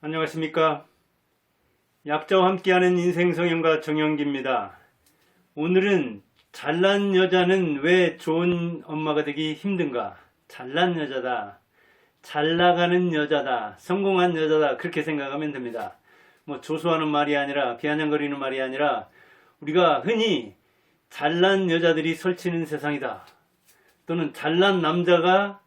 안녕하십니까. 약자와 함께하는 인생성형가 정영기입니다. 오늘은 잘난 여자는 왜 좋은 엄마가 되기 힘든가? 잘난 여자다, 잘 나가는 여자다, 성공한 여자다, 그렇게 생각하면 됩니다. 뭐 조소하는 말이 아니라, 비아냥거리는 말이 아니라, 우리가 흔히 잘난 여자들이 설치는 세상이다, 또는 잘난 남자가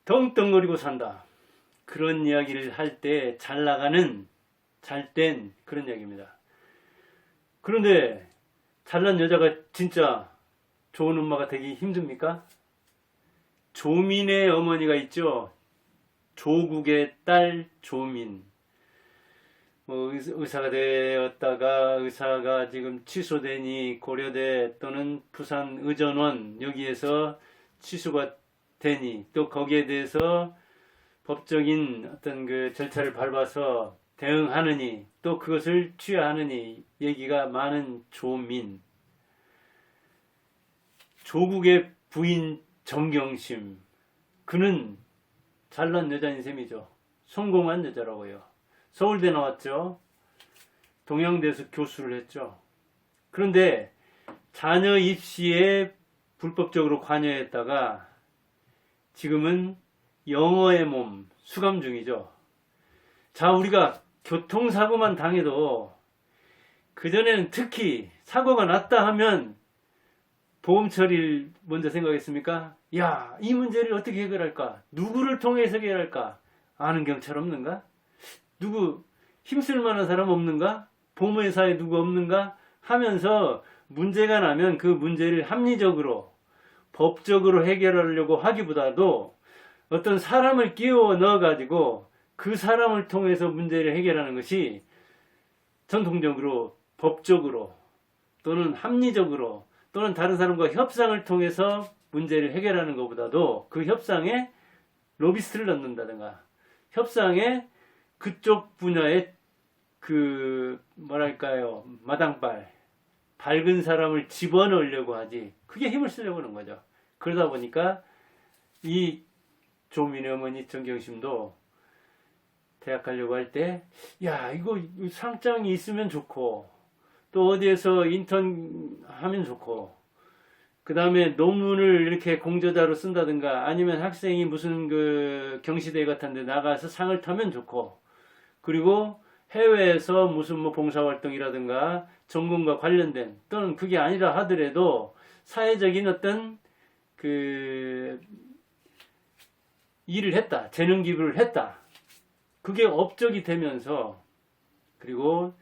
덩덩거리고 산다, 그런 이야기를 할 때 잘 나가는, 잘된 그런 이야기입니다. 그런데 잘난 여자가 진짜 좋은 엄마가 되기 힘듭니까? 조민의 어머니가 있죠. 조국의 딸 조민. 뭐 의사가 되었다가 의사가 지금 취소되니 고려대 또는 부산의전원 여기에서 취소가 되니 또 거기에 대해서 법적인 어떤 그 절차를 밟아서 대응하느니 또 그것을 취하하느니 얘기가 많은 조민. 조국의 부인 정경심. 그는 잘난 여자인 셈이죠. 성공한 여자라고요. 서울대 나왔죠. 동양대에서 교수를 했죠. 그런데 자녀 입시에 불법적으로 관여했다가 지금은 영어의 몸 수감 중이죠. 자, 우리가 교통사고만 당해도 그전에는 특히 사고가 났다 하면 보험 처리를 먼저 생각했습니까? 야, 이 문제를 어떻게 해결할까? 누구를 통해서 해결할까? 아는 경찰 없는가? 누구 힘쓸 만한 사람 없는가? 보험회사에 누구 없는가? 하면서 문제가 나면 그 문제를 합리적으로 법적으로 해결하려고 하기보다도 어떤 사람을 끼워 넣어가지고 그 사람을 통해서 문제를 해결하는 것이 전통적으로 법적으로 또는 합리적으로 또는 다른 사람과 협상을 통해서 문제를 해결하는 것보다도 그 협상에 로비스트를 넣는다든가 협상에 그쪽 분야의 그 뭐랄까요 마당발 밝은 사람을 집어넣으려고 하지 그게 힘을 쓰려고 하는 거죠. 그러다 보니까 이 조민의 어머니 정경심도 대학 가려고 할 때, 야, 이거 상장이 있으면 좋고, 또 어디에서 인턴 하면 좋고, 그 다음에 논문을 이렇게 공저자로 쓴다든가, 아니면 학생이 무슨 그 경시대 같은 데 나가서 상을 타면 좋고, 그리고 해외에서 무슨 뭐 봉사활동이라든가, 전공과 관련된, 또는 그게 아니라 하더라도, 사회적인 어떤 그 일을 했다. 재능 기부를 했다. 그게 업적이 되면서 그리고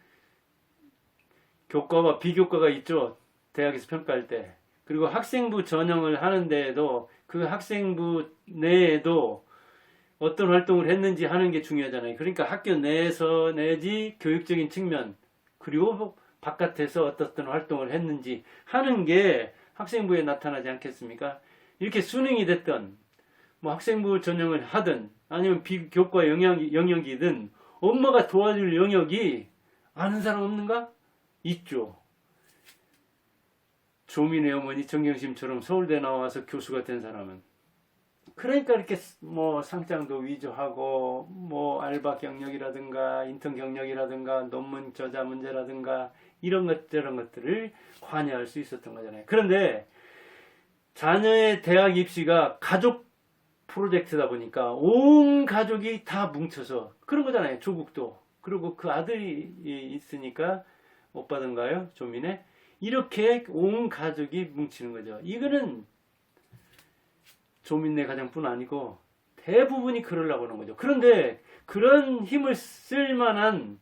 교과와 비교과가 있죠. 대학에서 평가할 때. 그리고 학생부 전형을 하는데에도 그 학생부 내에도 어떤 활동을 했는지 하는 게 중요하잖아요. 그러니까 학교 내에서 내지 교육적인 측면 그리고 바깥에서 어떤 활동을 했는지 하는 게 학생부에 나타나지 않겠습니까? 이렇게 수능이 됐던 뭐 학생부 전형을 하든 아니면 비교과 영역이든 엄마가 도와줄 영역이 아는 사람 없는가? 있죠. 조민의 어머니 정경심처럼 서울대 나와서 교수가 된 사람은 그러니까 이렇게 뭐 상장도 위조하고 뭐 알바 경력이라든가 인턴 경력이라든가 논문 저자 문제라든가 이런 것 저런 것들을 관여할 수 있었던 거잖아요. 그런데 자녀의 대학 입시가 가족 프로젝트다 보니까 온 가족이 다 뭉쳐서 그런 거잖아요. 조국도. 그리고 그 아들이 있으니까 오빠던가요? 조민의. 이렇게 온 가족이 뭉치는 거죠. 이거는 조민네 가정뿐 아니고 대부분이 그러려고 하는 거죠. 그런데 그런 힘을 쓸 만한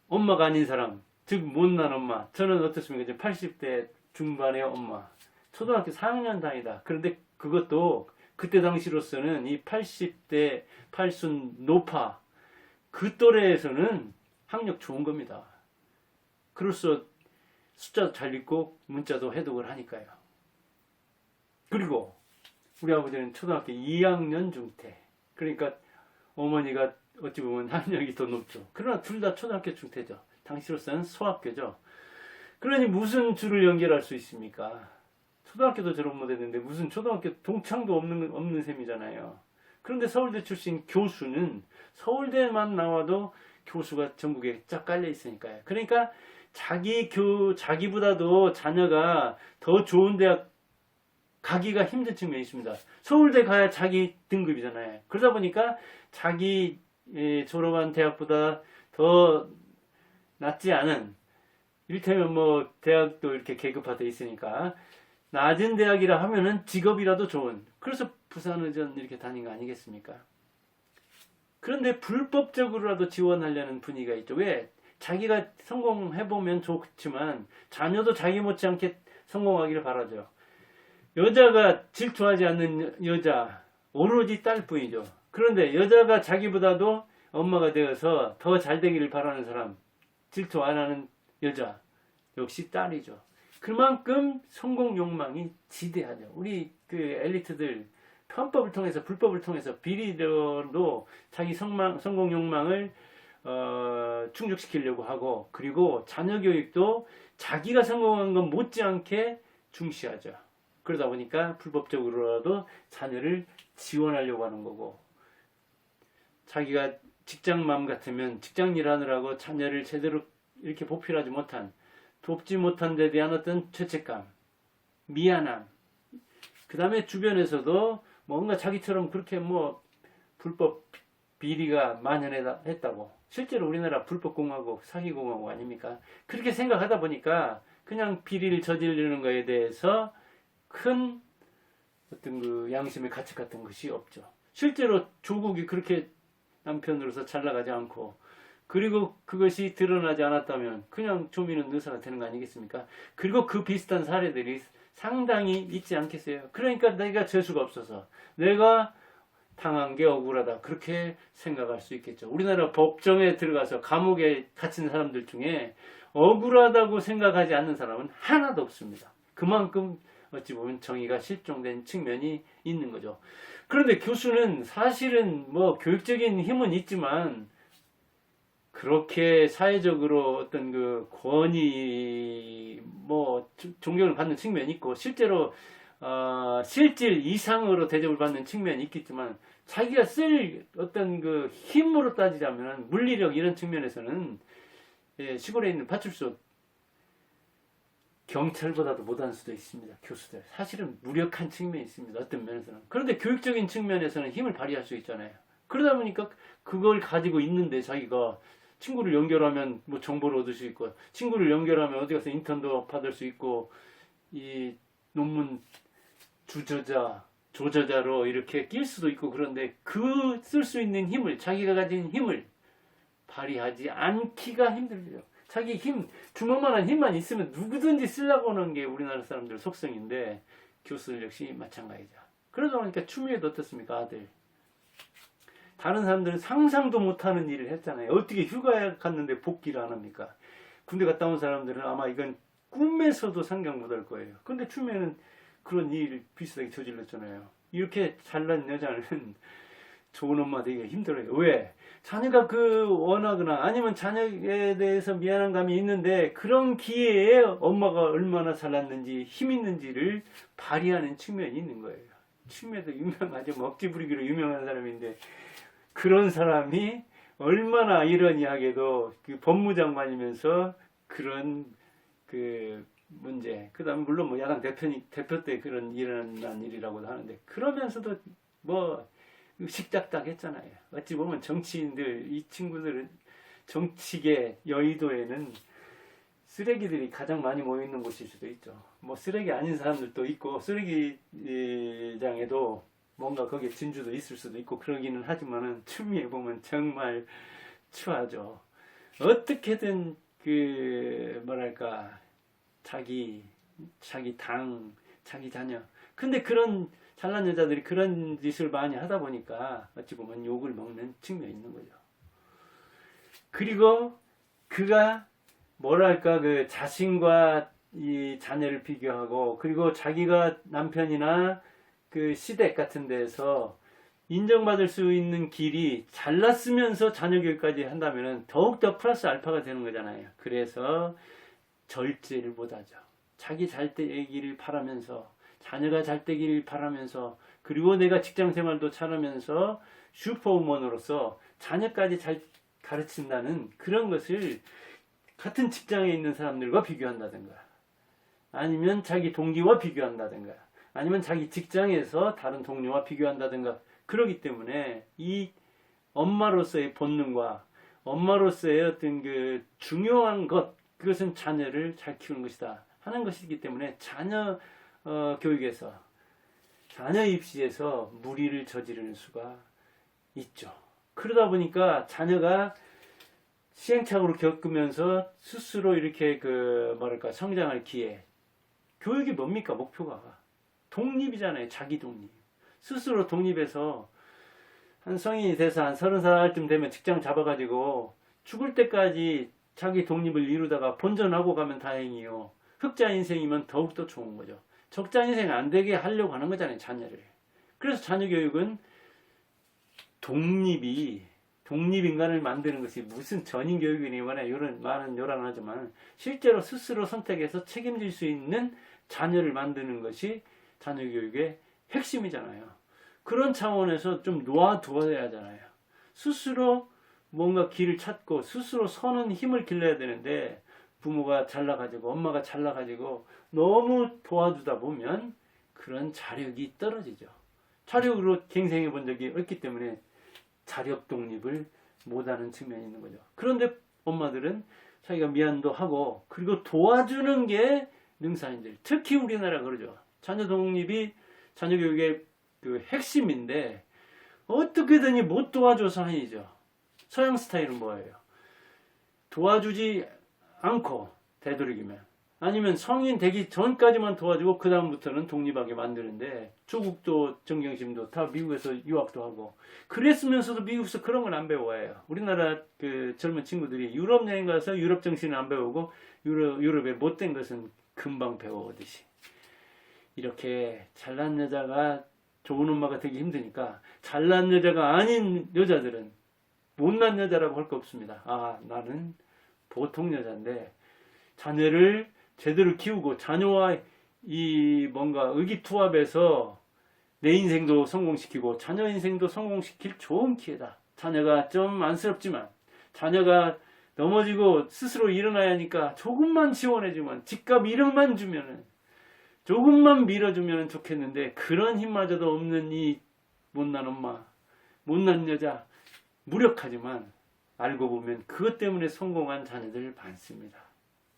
엄마가 아닌 사람, 즉 못난 엄마. 저는 어떻습니까? 80대 중반의 엄마. 초등학교 4학년 다니다. 그런데 그것도 그때 당시로서는 이 80대 80 노파 그 또래에서는 학력 좋은 겁니다. 그로써 숫자도 잘 읽고 문자도 해독을 하니까요. 그리고 우리 아버지는 초등학교 2학년 중퇴. 그러니까 어머니가 어찌 보면 학력이 더 높죠. 그러나 둘 다 초등학교 중퇴죠. 당시로서는 소학교죠. 그러니 무슨 줄을 연결할 수 있습니까? 초등학교도 졸업 못했는데 무슨 초등학교 동창도 없는 셈이잖아요. 그런데 서울대 출신 교수는 서울대만 나와도 교수가 전국에 쫙 깔려 있으니까요. 그러니까 자기보다도 자녀가 더 좋은 대학 가기가 힘든 측면이 있습니다. 서울대 가야 자기 등급이잖아요. 그러다 보니까 자기 졸업한 대학보다 더 낫지 않은, 이를테면 뭐 대학도 이렇게 계급화되어 있으니까 낮은 대학이라 하면은 직업이라도 좋은, 그래서 부산의전 이렇게 다닌 거 아니겠습니까? 그런데 불법적으로라도 지원하려는 분위기가 있죠. 왜? 자기가 성공해보면 좋지만 자녀도 자기 못지않게 성공하기를 바라죠. 여자가 질투하지 않는 여자, 오로지 딸뿐이죠. 그런데 여자가 자기보다도 엄마가 되어서 더 잘되기를 바라는 사람, 질투 안 하는 여자, 역시 딸이죠. 그만큼 성공 욕망이 지대하죠. 우리 그 엘리트들 편법을 통해서, 불법을 통해서 비리로 자기 성공 욕망을 충족시키려고 하고, 그리고 자녀 교육도 자기가 성공한 건 못지않게 중시하죠. 그러다 보니까 불법적으로라도 자녀를 지원하려고 하는 거고, 자기가 직장맘 같으면 직장 일하느라고 자녀를 제대로 이렇게 보필하지 못한, 돕지 못한 데 대한 어떤 죄책감, 미안함, 그 다음에 주변에서도 뭔가 자기처럼 그렇게 뭐 불법 비리가 만연했다고. 실제로 우리나라 불법공화국, 사기공화국 아닙니까? 그렇게 생각하다 보니까 그냥 비리를 저지르는 거에 대해서 큰 어떤 그 양심의 가책 같은 것이 없죠. 실제로 조국이 그렇게 남편으로서 잘 나가지 않고, 그리고 그것이 드러나지 않았다면 그냥 조미는 의사가 되는 거 아니겠습니까? 그리고 그 비슷한 사례들이 상당히 있지 않겠어요? 그러니까 내가 재수가 없어서 내가 당한 게 억울하다, 그렇게 생각할 수 있겠죠. 우리나라 법정에 들어가서 감옥에 갇힌 사람들 중에 억울하다고 생각하지 않는 사람은 하나도 없습니다. 그만큼 어찌 보면 정의가 실종된 측면이 있는 거죠. 그런데 교수는 사실은 뭐 교육적인 힘은 있지만 그렇게 사회적으로 어떤 그 권위, 뭐 존경을 받는 측면이 있고, 실제로 실질 이상으로 대접을 받는 측면이 있겠지만, 자기가 쓸 어떤 그 힘으로 따지자면 물리력 이런 측면에서는 시골에 있는 파출소 경찰보다도 못한 수도 있습니다. 교수들 사실은 무력한 측면이 있습니다. 어떤 면에서는. 그런데 교육적인 측면에서는 힘을 발휘할 수 있잖아요. 그러다 보니까 그걸 가지고 있는데 자기가 친구를 연결하면 뭐 정보를 얻을 수 있고, 친구를 연결하면 어디 가서 인턴도 받을 수 있고, 이 논문 주저자, 조저자로 이렇게 낄 수도 있고, 그런데 그 쓸 수 있는 힘을, 자기가 가진 힘을 발휘하지 않기가 힘들죠. 자기 힘, 주먹만한 힘만 있으면 누구든지 쓰려고 하는 게 우리나라 사람들 속성인데, 교수들 역시 마찬가지죠. 그러다 보니까 추미애도 어떻습니까, 아들? 다른 사람들은 상상도 못하는 일을 했잖아요. 어떻게 휴가에 갔는데 복귀를 안 합니까? 군대 갔다 온 사람들은 아마 이건 꿈에서도 상상 못할 거예요. 근데 추미애는 그런 일 비슷하게 저질렀잖아요. 이렇게 잘난 여자는 좋은 엄마 되기가 힘들어요. 왜? 자녀가 원하거나 아니면 자녀에 대해서 미안한 감이 있는데, 그런 기회에 엄마가 얼마나 잘났는지 힘 있는지를 발휘하는 측면이 있는 거예요. 추미애도 유명하죠. 먹지 부리기로 유명한 사람인데, 그런 사람이 얼마나 아이러니하게도 그 법무장관이면서 그런 그 문제, 그 다음에 물론 뭐 야당 대표 때 그런 일어난 일이라고도 하는데, 그러면서도 뭐 식닥닥 했잖아요. 어찌 보면 정치인들, 이 친구들은 정치계 여의도에는 쓰레기들이 가장 많이 모여있는 곳일 수도 있죠. 뭐 쓰레기 아닌 사람들도 있고, 쓰레기장에도 뭔가 거기에 진주도 있을 수도 있고 그러기는 하지만은, 추미애 보면 정말 추하죠. 어떻게든 뭐랄까, 자기 당, 자기 자녀. 근데 그런 잘난 여자들이 그런 짓을 많이 하다 보니까 어찌 보면 욕을 먹는 측면이 있는 거죠. 그리고 그가 뭐랄까, 그 자신과 이 자녀를 비교하고, 그리고 자기가 남편이나 그 시댁 같은 데서 인정받을 수 있는 길이 잘났으면서 자녀 교육까지 한다면 더욱더 플러스 알파가 되는 거잖아요. 그래서 절제를 못하죠. 자기 잘 되기를 바라면서, 자녀가 잘 되기를 바라면서, 그리고 내가 직장 생활도 잘하면서 슈퍼우먼으로서 자녀까지 잘 가르친다는 그런 것을 같은 직장에 있는 사람들과 비교한다든가, 아니면 자기 동기와 비교한다든가, 아니면 자기 직장에서 다른 동료와 비교한다든가, 그러기 때문에 이 엄마로서의 본능과 엄마로서의 어떤 그 중요한 것, 그것은 자녀를 잘 키우는 것이다 하는 것이기 때문에 자녀 교육에서, 자녀 입시에서 무리를 저지르는 수가 있죠. 그러다 보니까 자녀가 시행착오를 겪으면서 스스로 이렇게 성장할 기회. 교육이 뭡니까? 목표가 독립이잖아요. 자기 독립. 스스로 독립해서 한 성인이 돼서 한 30살쯤 되면 직장 잡아가지고 죽을 때까지 자기 독립을 이루다가 본전하고 가면 다행이요. 흑자 인생이면 더욱더 좋은 거죠. 적자 인생 안 되게 하려고 하는 거잖아요. 자녀를. 그래서 자녀 교육은 독립인간을 만드는 것이 무슨 전인 교육이니 뭐냐 이런 말은 요란하지만 실제로 스스로 선택해서 책임질 수 있는 자녀를 만드는 것이 자녀 교육의 핵심이잖아요. 그런 차원에서 좀 놓아두어야 하잖아요. 스스로 뭔가 길을 찾고 스스로 서는 힘을 길러야 되는데 부모가 잘나가지고 엄마가 잘나가지고 너무 도와주다 보면 그런 자력이 떨어지죠. 자력으로 갱생해 본 적이 없기 때문에 자력 독립을 못하는 측면이 있는 거죠. 그런데 엄마들은 자기가 미안도 하고 그리고 도와주는 게 능사인들. 특히 우리나라 그러죠. 자녀 독립이 자녀 교육의 그 핵심인데 어떻게든지 못 도와줘서 아니죠. 서양 스타일은 뭐예요? 도와주지 않고 되도록이면 아니면 성인 되기 전까지만 도와주고 그 다음부터는 독립하게 만드는데 조국도 정경심도 다 미국에서 유학도 하고 그랬으면서도 미국에서 그런 건 안 배워요. 우리나라 그 젊은 친구들이 유럽 여행 가서 유럽 정신을 안 배우고 유럽의 못된 것은 금방 배워오듯이 이렇게 잘난 여자가 좋은 엄마가 되기 힘드니까 잘난 여자가 아닌 여자들은 못난 여자라고 할 거 없습니다. 아, 나는 보통 여자인데 자녀를 제대로 키우고 자녀와 이 뭔가 의기투합해서 내 인생도 성공시키고 자녀 인생도 성공시킬 좋은 기회다. 자녀가 좀 안쓰럽지만 자녀가 넘어지고 스스로 일어나야 하니까 조금만 지원해주면 집값 1억만 주면은 조금만 밀어주면 좋겠는데 그런 힘마저도 없는 이 못난 엄마, 못난 여자 무력하지만 알고 보면 그것 때문에 성공한 자녀들 많습니다.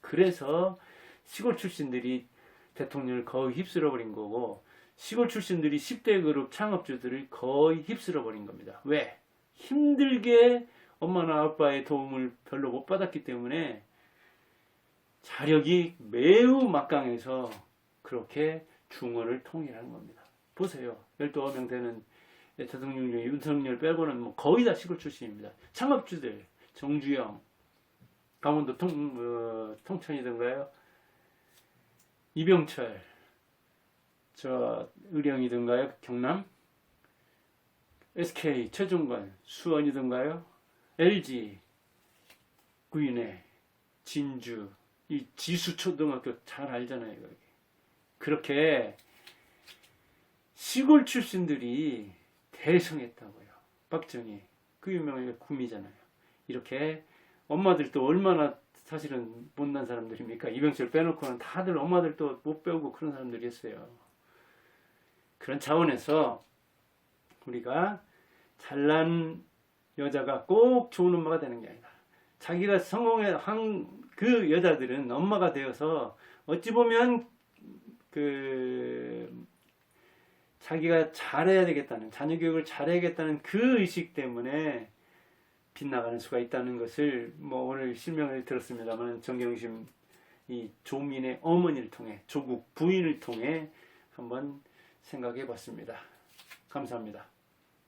그래서 시골 출신들이 대통령을 거의 휩쓸어버린 거고 시골 출신들이 10대 그룹 창업주들을 거의 휩쓸어버린 겁니다. 왜? 힘들게 엄마나 아빠의 도움을 별로 못 받았기 때문에 자력이 매우 막강해서 그렇게 중원을 통일하는 겁니다. 보세요. 12명 되는 대통령 중에 윤석열 빼고는 뭐 거의 다 시골 출신입니다. 창업주들 정주영, 강원도 통천이던가요? 이병철, 의령이던가요? 경남? SK 최종관, 수원이던가요? LG, 구인회, 진주, 이 지수초등학교 잘 알잖아요. 여기. 그렇게 시골 출신들이 대성했다고요. 박정희, 그 유명한 구미잖아요. 이렇게 엄마들도 얼마나 사실은 못난 사람들입니까? 이병철 빼놓고는 다들 엄마들도 못 배우고 그런 사람들이었어요. 그런 차원에서 우리가 잘난 여자가 꼭 좋은 엄마가 되는 게 아니다. 자기가 성공한 그 여자들은 엄마가 되어서 어찌 보면 자기가 잘해야 되겠다는, 자녀 교육을 잘해야겠다는 그 의식 때문에 빗나가는 수가 있다는 것을 오늘 실명을 들었습니다만 정경심 이 조민의 어머니를 통해 조국 부인을 통해 한번 생각해 봤습니다. 감사합니다.